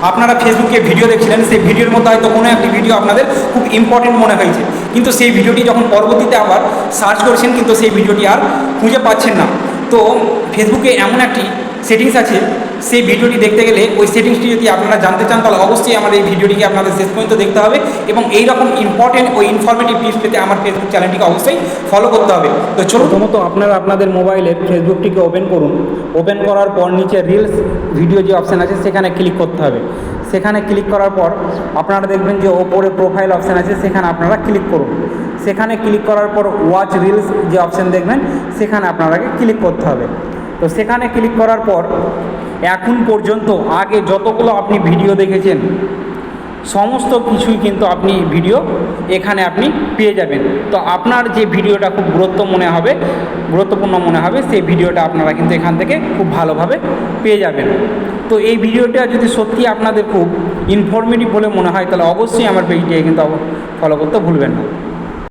আপনারা ফেসবুকে ভিডিও দেখছিলেন, সেই ভিডিওর মধ্যে হয়তো কোনো একটি ভিডিও আপনাদের খুব ইম্পর্টেন্ট মনে হয়েছে, কিন্তু সেই ভিডিওটি যখন পরবর্তীতে আবার সার্চ করেছেন কিন্তু সেই ভিডিওটি আর খুঁজে পাচ্ছেন না। তো ফেসবুকে এমন একটি সেটিংস আছে, সেই ভিডিওটি দেখতে গেলে ওই সেটিংসটি যদি আপনারা জানতে চান তাহলে অবশ্যই আমার এই ভিডিওটিকে আপনাদের শেষ পর্যন্ত দেখতে হবে এবং এই রকম ইম্পর্টেন্ট ও ইনফরমেটিভ টিপস পেতে আমার ফেসবুক চ্যানেলটিকে অবশ্যই ফলো করতে হবে। তো চলুন, প্রথমত আপনারা আপনাদের মোবাইলের ফেসবুকটিকে ওপেন করুন। ওপেন করার পর নিচে রিলস ভিডিও যে অপশান আছে সেখানে ক্লিক করতে হবে। সেখানে ক্লিক করার পর আপনারা দেখবেন যে ওপরে প্রোফাইল অপশান আছে, সেখানে আপনারা ক্লিক করুন। সেখানে ক্লিক করার পর ওয়াচ রিলস যে অপশান দেখবেন সেখানে আপনারাকে ক্লিক করতে হবে। তো সেখানে ক্লিক করার পর এখন পর্যন্ত আগে যতগুলো আপনি ভিডিও দেখেছেন সমস্ত কিছুই কিন্তু আপনি ভিডিও এখানে আপনি পেয়ে যাবেন। তো আপনার যে ভিডিওটা খুব গুরুত্বপূর্ণ মনে হবে সেই ভিডিওটা আপনারা কিন্তু এখান থেকে খুব ভালোভাবে পেয়ে যাবেন। তো এই ভিডিওটা যদি সত্যি আপনাদের খুব ইনফরমেটিভ বলে মনে হয় তাহলে অবশ্যই আমার পেজটিকে কিন্তু ফলো করতে ভুলবেন না।